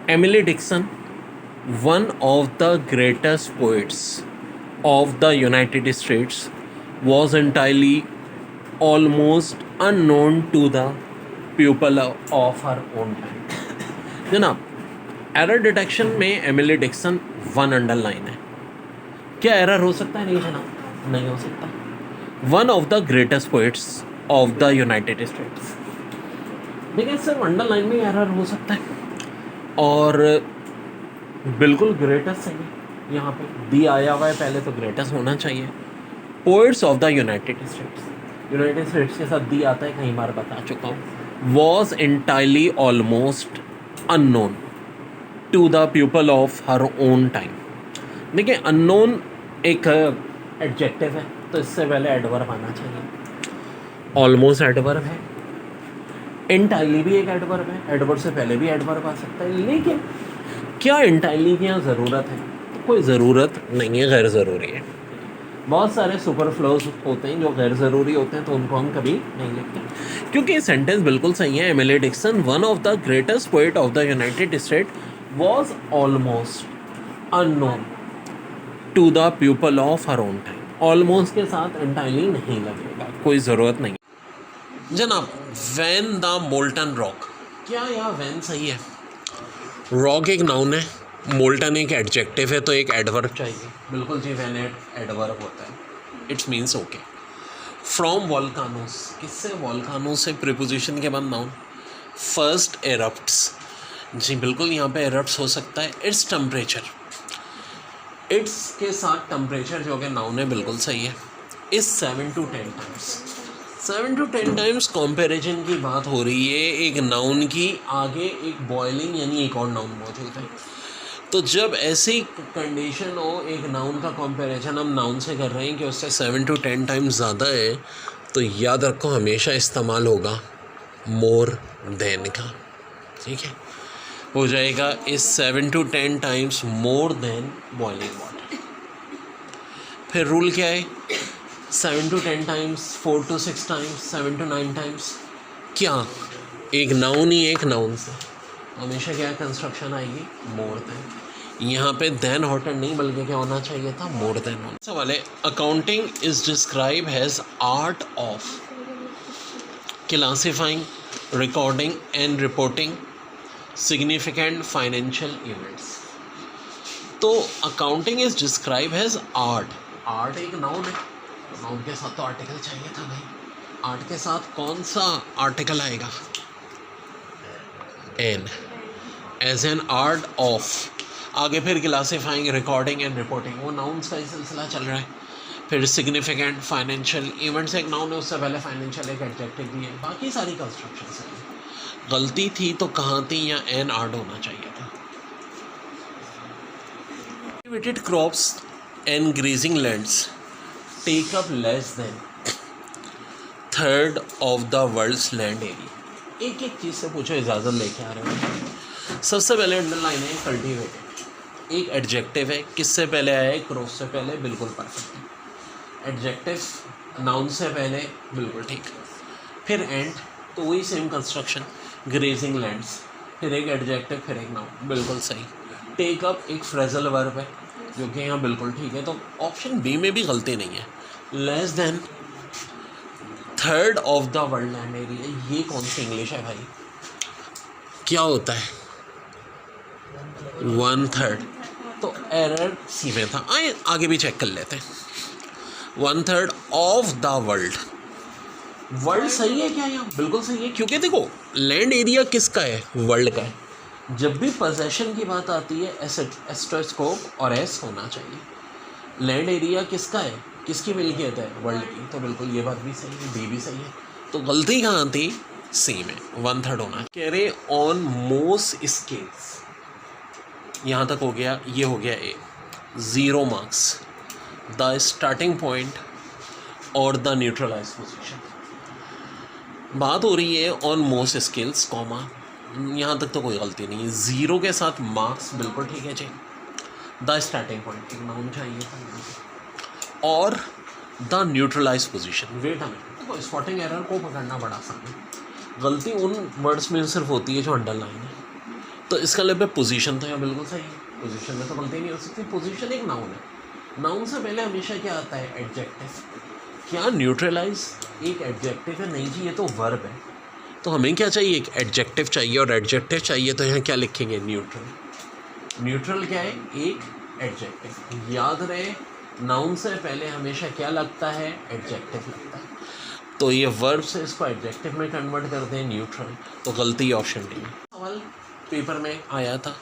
Emily Dickinson, one of the greatest poets of the United States, was entirely almost unknown to the people of her own time. जनाब, error detection में Emily Dixon one underline है. क्या error हो सकता है? नहीं जनाब, नहीं हो सकता. One of the greatest poets of the United states. देखिए, सिर्फ अंडरलाइन में एरर हो सकता है और बिल्कुल ग्रेटेस्ट सही है. यहाँ पे दी आया हुआ है, पहले तो ग्रेटेस्ट होना चाहिए. Poets of the United states के साथ दी आता है, कई बार बता चुका हूँ. Was entirely almost unknown to the people of her own time. देखिए, अननोन एक एडजेक्टिव है, तो इससे पहले एडवर्ब आना चाहिए. ऑलमोस्ट एडवर्ब है, एंटायरली भी एक एडवर्ब है, एडवर्ब से पहले भी एडवर्ब आ सकता है. लेकिन क्या एंटायरली की यहाँ ज़रूरत है? तो कोई ज़रूरत नहीं है, गैर ज़रूरी है. बहुत सारे सुपरफ्लोज होते हैं जो गैर ज़रूरी होते हैं, तो उनको हम कभी नहीं लिखते, क्योंकि सेंटेंस बिल्कुल सही है. Emily Dixon, one of the greatest poet of the United State, was almost unknown to the people of her own time. Almost के साथ एंटायरली नहीं लगेगा, कोई ज़रूरत नहीं. जनाब, वैन द मोल्टन रॉक, क्या यहाँ वैन सही है? रॉक एक नाउन है, मोल्टन एक एडजेक्टिव है, तो एक एडवर्ब चाहिए. बिल्कुल जी, वैन एडवर्ब होता है. It's means okay. फ्रॉम वॉल्कानोस, किससे? वॉल्कानो से. प्रीपोजिशन के बाद नाउन. फर्स्ट एरप्ट्स, जी बिल्कुल यहाँ पे एरप्ट्स हो सकता है. इट्स टेम्परेचर, इट्स के साथ टेम्परेचर जो कि नाउन है, बिल्कुल सही है. इस 7 to 10 times, 7 to 10 times comparison की बात हो रही है. एक नाउन की आगे एक बॉयलिंग यानी एक और नाउन मौजूद है. तो जब ऐसी कंडीशन हो, एक नाउन का कंपैरिजन हम नाउन से कर रहे हैं कि उससे 7 to 10 टाइम्स ज़्यादा है, तो याद रखो हमेशा इस्तेमाल होगा मोर देन का. ठीक है, हो जाएगा इस 7 to 10 times more than boiling water. फिर रूल क्या है? 7 to 10 times, 4 to 6 times, 7 to 9 times. क्या एक नाउन ही एक नाउन से हमेशा क्या कंस्ट्रक्शन आएगी? More than. यहाँ पे देन हॉटर नहीं, बल्कि क्या होना चाहिए था? मोर देन होना. सवाल है, accounting is describe has art of classifying, recording and reporting significant financial events. तो accounting is describe has art. Art एक नाउन है, तो नाउन के साथ तो आर्टिकल चाहिए था भाई. आर्ट के साथ कौन सा आर्टिकल आएगा? An. As an art of. आगे फिर क्लासिफाइंग, रिकॉर्डिंग एंड रिपोर्टिंग, वो नाउन्स का ही सिलसिला चल रहा है. फिर सिग्निफिकेंट फाइनेंशियल इवेंट्स एक नाउन है, उससे पहले फाइनेंशियल एक एडजेक्टिव भी है. बाकी सारी कंस्ट्रक्शंस हैं. गलती थी तो कहाँ थी? या एन आर्ट होना चाहिए था. Cultivated crops and grazing lands take up less than third of the world's land area. एक एक चीज़ से पूछो, इजाज़त लेके आ रहे हो. सबसे पहले अंडरलाइन है कल्टिवेटेड, एक एडजेक्टिव है. किससे पहले आया है? क्रॉस से पहले. बिल्कुल परफेक्ट है. एडजेक्टिव नाउन से पहले, बिल्कुल ठीक. फिर एंड, तो वही सेम कंस्ट्रक्शन. ग्रेजिंग लैंड्स, फिर एक एडजेक्टिव, फिर एक नाउन, बिल्कुल सही. टेक अप एक फ्रेजल वर्ब है, जो कि यहाँ बिल्कुल ठीक है. तो ऑप्शन बी में भी गलती नहीं है. Less than third of the world land area, ये कौन सी इंग्लिश है भाई? क्या होता है? 1/3. तो एरर सी में था. आए आगे भी चेक कर लेते हैं. 1/3 ऑफ द वर्ल्ड. वर्ल्ड सही है क्या यहाँ? बिल्कुल सही है, क्योंकि देखो लैंड एरिया किसका है? वर्ल्ड का है. जब भी पोजेशन की बात आती है, एस्ट्रोस्कोप और एस होना चाहिए. लैंड एरिया किसका है? किसकी मिल्कियत है? वर्ल्ड की. तो बिल्कुल ये बात भी सही है, बी भी सही है. तो गलती कहाँ थी? सी में. 1/3 होना. कैरे ऑन मोस्ट स्केल्स, यहाँ तक हो गया. ये हो गया ए. 0 मार्क्स. द स्टार्टिंग पॉइंट और द न्यूट्रलाइज पोजीशन. बात हो रही है ऑन मोस्ट स्केल्स, कॉमा, यहाँ तक तो कोई गलती नहीं है. 0 के साथ मार्क्स, बिल्कुल ठीक है जी. द स्टार्टिंग पॉइंट एक नाउन चाहिए था. और द न्यूट्रलाइज पोजीशन. वेट हमें देखो, स्पॉटिंग एरर को पकड़ना बड़ा आसान है. गलती उन वर्ड्स में सिर्फ होती है जो अंडरलाइन है. तो इसका मतलब है पोजीशन तो यहाँ बिल्कुल सही है, पोजीशन में तो गलती नहीं हो सकती। पोजीशन एक नाउन है, नाउन से पहले हमेशा क्या आता है? एडजेक्टिव। क्या न्यूट्रलाइज एक एडजेक्टिव है? नहीं जी, ये तो वर्ब है। तो हमें क्या चाहिए? एक एडजेक्टिव चाहिए, और एडजेक्टिव चाहिए तो यहाँ क्या लिखेंगे? न्यूट्रल। न्यूट्रल क्या है? एक एडजेक्टिव। याद रहे, नाउन से पहले हमेशा क्या लगता है? एडजेक्टिव लगता है। तो ये वर्ब से इसको एडजेक्टिव में कन्वर्ट कर दें, न्यूट्रल। तो गलती ऑप्शन डी है। सवाल पेपर में आया था,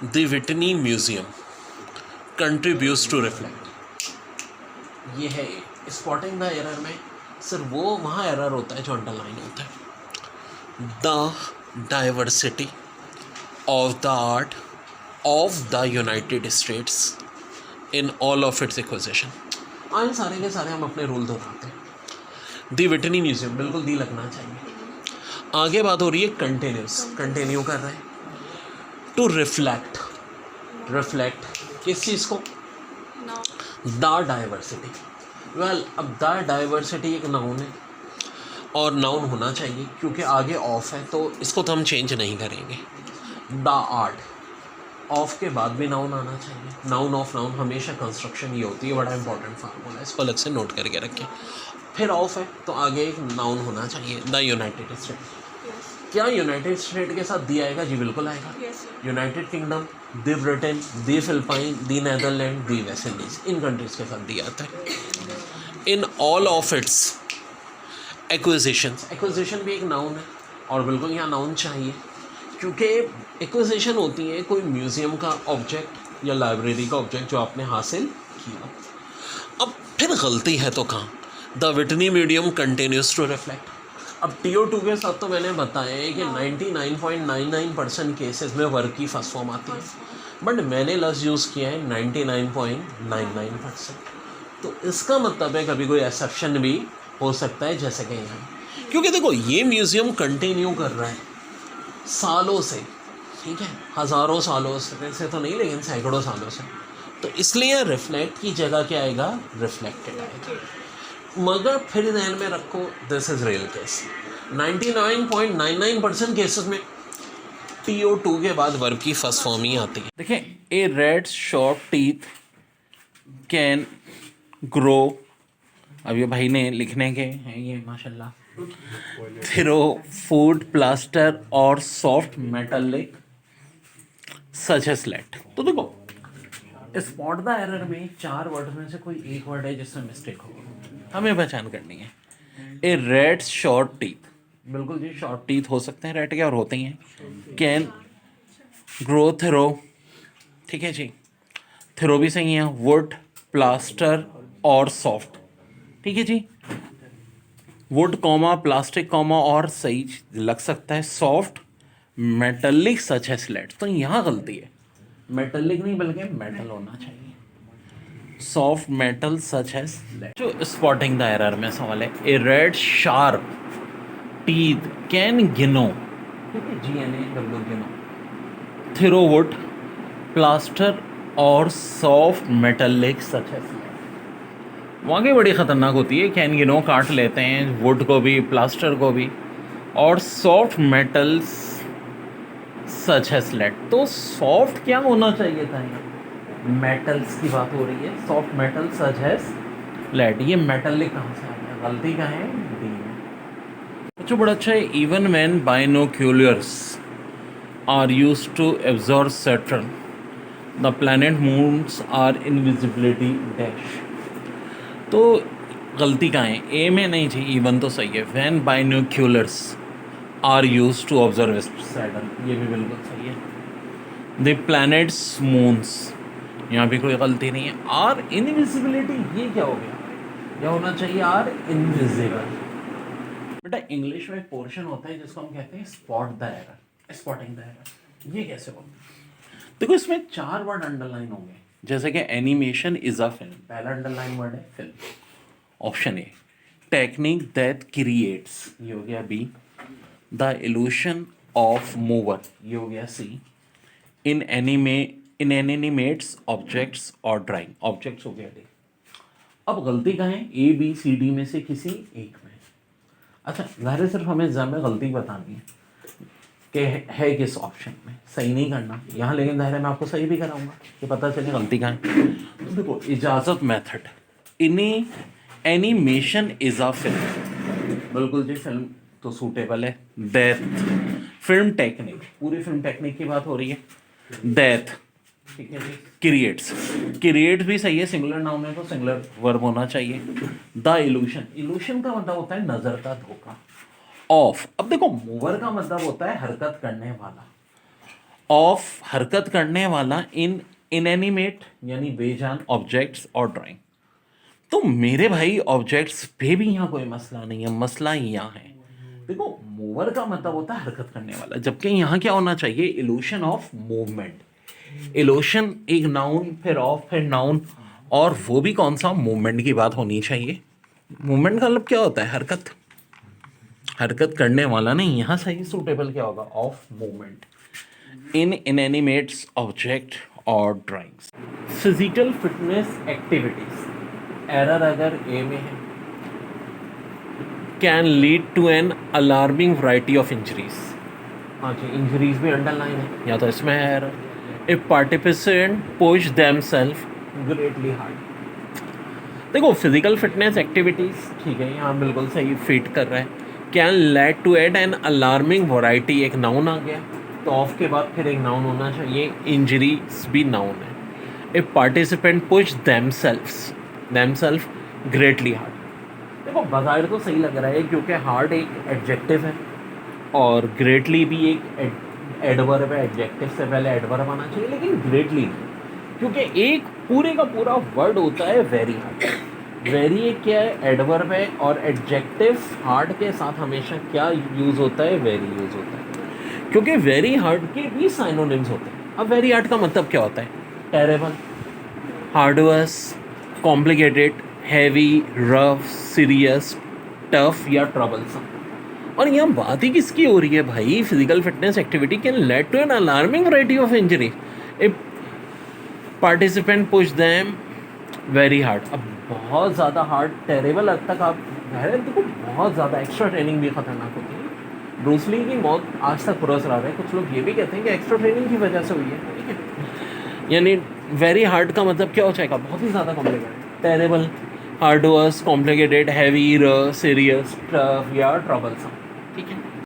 the Whitney museum contributes to reflect. ये है स्पॉटिंग द एरर में सिर्फ वो वहाँ एरर होता है जो अंडरलाइन होता है। The diversity of the art of the United states in all of its acquisition. आए सारे के सारे हम अपने रूल दोहराते हैं। दी विटनी म्यूजियम, बिल्कुल दी लगना चाहिए। आगे बात हो रही है कंटिन्यूस, कंटिन्यू कर रहे हैं। टू रिफ्लेक्ट, रिफ्लेक्ट किस चीज़ को? The diversity. वेल, अब द डाइवर्सिटी एक नाउन है और नाउन होना चाहिए, क्योंकि आगे ऑफ है तो इसको तो हम चेंज नहीं करेंगे। द आर्ट, ऑफ के बाद भी नाउन आना चाहिए। नाउन ऑफ नाउन हमेशा कंस्ट्रक्शन ये होती है, बड़ा इंपॉर्टेंट फार्मूला है, इसको अलग से नोट करके रखें। फिर ऑफ है तो आगे एक नाउन होना चाहिए। द यूनाइटेड स्टेट, क्या यूनाइटेड स्टेट के साथ दी आएगा? जी बिल्कुल आएगा। United kingdom, the Britain, the Philippine, the Netherlands, the West Indies, in countries के साथ दिया आता है। In all of its acquisitions, acquisition भी एक नाउन है और बिल्कुल यहाँ नाउन चाहिए, क्योंकि एक्विजिशन होती है कोई म्यूज़ियम का ऑब्जेक्ट या लाइब्रेरी का ऑब्जेक्ट जो आपने हासिल किया। अब फिर गलती है तो कहाँ? The Whitney museum continues to reflect. अब TO2 के साथ तो मैंने बताया है कि 99.99% केसेस में वर्क की फर्स्ट फॉर्म आती है, बट मैंने लफ्ज़ यूज़ किया है 99.99%। तो इसका मतलब है कभी कोई एक्सेप्शन भी हो सकता है, जैसे कि यहाँ, क्योंकि देखो ये म्यूज़ियम कंटिन्यू कर रहा है सालों से, ठीक है, हज़ारों सालों से तो नहीं, लेकिन सैकड़ों सालों से। तो इसलिए रिफ्लेक्ट की जगह क्या आएगा? रिफ्लेक्टेड आएगा। मगर फिर ध्यान में रखो, this is real case. 99.99% cases में TO2 के बाद वर्ब की फर्स्ट फॉर्म ही आती है। देखें, A red short teeth can grow, अब ये भाई ने लिखने के हैं ये माशाल्लाह, थ्रो फूड प्लास्टर और soft metallic such as lead. तो देखो, स्पॉट द एरर में 4 वर्ड में से कोई एक वर्ड है जिसमें मिस्टेक होगी, हमें पहचान करनी है। ए रेड शॉर्ट टीथ, बिल्कुल जी शॉर्ट टीथ हो सकते हैं रेड के, और होते ही हैं। कैन ग्रो थ्रो, ठीक है जी, थ्रो भी सही है। वुड प्लास्टर और सॉफ्ट, ठीक है जी। वुड कॉमा प्लास्टिक कॉमा और सही लग सकता है, सॉफ्ट मेटलिक सच है स्लेट। तो यहाँ गलती है, मेटलिक नहीं बल्कि मेटल होना चाहिए। सॉफ्ट मेटल सच है स्लेट। जो स्पॉटिंग द एरर में सवाल है, ए रेड शार्प टीथ कैन गिनो, ठीक है, GNAW गिनो, थ्रो वुड प्लास्टर और सॉफ्ट मेटलिक सच है स्लेट। वाकई बड़ी ख़तरनाक होती है, कैन गिनो काट लेते हैं वुड को भी, प्लास्टर को भी, और सॉफ्ट मेटल्स सच है स्लेट। तो सॉफ्ट क्या होना चाहिए था? यहाँ मेटल्स की बात हो रही है, सॉफ्ट मेटल सच है स्लेट। ये मेटलिक कहाँ से आ गया? गलती कहाँ है? डी में। अच्छा, बड़ा अच्छा है। Even when binoculars are used to observe Saturn, the planet moons are invisibility dash. तो गलती कहाँ है? ए में नहीं थी, इवन तो सही है। When binoculars are used to observe Saturn, ये भी बिल्कुल सही है। द प्लैनेट्स मून्स, यहाँ भी कोई गलती नहीं है। आर इनविजिबिलिटी, ये क्या हो गया? क्या होना चाहिए? Are invisible. बेटा इंग्लिश में एक पोर्शन होता है जिसको हम कहते हैं spot the error, spotting the error. ये कैसे होगा? देखो, इसमें 4 वर्ड अंडरलाइन होंगे, जैसे कि एनिमेशन इज अ फिल्म, पहला अंडरलाइन वर्ड है film, option A. Technique that creates, ये हो गया B. The illusion of mover, ये हो गया सी। इन एनिमेट्स ऑब्जेक्ट्स और ड्राइंग, ऑब्जेक्ट्स हो गया डी। अब गलती कहाँ है? ABCD में से किसी एक में। अच्छा, ज़ाहिर सिर्फ हमें एग्जाम में गलती बतानी है। कि है किस ऑप्शन में, सही नहीं करना यहाँ, लेकिन ज़ाहिर है मैं आपको सही भी कराऊंगा कि पता चले गलती कहाँ है। तो देखो इजाज़त मेथड, इन्हीं एनिमेशन इज़ अ फिल्म, बिल्कुल जी फिल्म तो सूटेबल है। डेथ, फिल्म टेक्निक, पूरी फिल्म टेक्निक की बात हो रही है। डेथ, ठीक है जी। क्रिएट्स, क्रिएट भी सही है, सिंगुलर नाउन है तो सिंगुलर वर्ब होना चाहिए। द इल्यूशन, इल्यूशन का मतलब होता है नजर का धोखा। ऑफ, अब देखो मूवर का मतलब होता है हरकत करने वाला, ऑफ हरकत करने वाला, इन इनएनिमेट यानी बेजान ऑब्जेक्ट्स और ड्राइंग। तो मेरे भाई ऑब्जेक्ट्स पे भी यहाँ कोई मसला नहीं है, मसला यहाँ है। देखो मूवर का मतलब होता है हरकत करने वाला, जबकि यहाँ क्या होना चाहिए, इल्यूशन ऑफ मूवमेंट। इल्यूशन एक नाउन, फिर ऑफ, फिर नाउन, और वो भी कौन सा, मूवमेंट की बात होनी चाहिए। मूवमेंट का मतलब क्या होता है, हरकत, हरकत करने वाला नहीं, यहाँ सही सूटेबल क्या होगा, of movement in inanimates object और drawings. Physical fitness activities, error अगर ए में है, can lead to an alarming variety of injuries. हाँ जी, इंजरीज भी अंडरलाइन है, या तो इसमें है error. If participant push themselves greatly hard. देखो फिजिकल फिटनेस एक्टिविटीज, ठीक है यहाँ बिल्कुल सही फिट कर रहा है। Can lead to add an alarming variety, एक नाउन आ गया तो ऑफ के बाद फिर एक नाउन होना चाहिए, इंजरीज भी नाउन है। If participant push themselves greatly hard. देखो बाजार तो सही लग रहा है क्योंकि हार्ड एक एडजेक्टिव है और ग्रेटली भी एक एडवर्ब है, एडजेक्टिव से पहले एडवर्ब आना चाहिए, लेकिन ग्रेटली नहीं, क्योंकि एक पूरे का पूरा वर्ड होता है वेरी हार्ड। वेरी एक क्या है, एडवर्ब है, और एडजेक्टिव हार्ड के साथ हमेशा क्या यूज़ होता है, वेरी यूज़ होता है, क्योंकि वेरी हार्ड के भी साइनोनिम्स होते हैं। अब वेरी हार्ड का मतलब क्या होता है, terrible, hard worse, complicated, heavy, rough, serious, tough या ट्रबलसम। और यहाँ बात ही किसकी हो रही है भाई, physical fitness activity can lead to an alarming variety of injury if participant push them very hard. अब बहुत ज़्यादा हार्ड, टेरेबल हद तक आप देखो, बहुत ज़्यादा एक्स्ट्रा ट्रेनिंग भी खतरनाक होती है। ब्रूसली की मौत आज तक पुरस रहा है, कुछ लोग ये भी कहते हैं कि एक्स्ट्रा ट्रेनिंग की वजह से हुई है, ठीक है। यानी वेरी हार्ड का मतलब क्या हो जाएगा, बहुत ही ज़्यादा complicated. Terrible, hard worse, complicated, heavy, serious, tough या ट्रबलसम।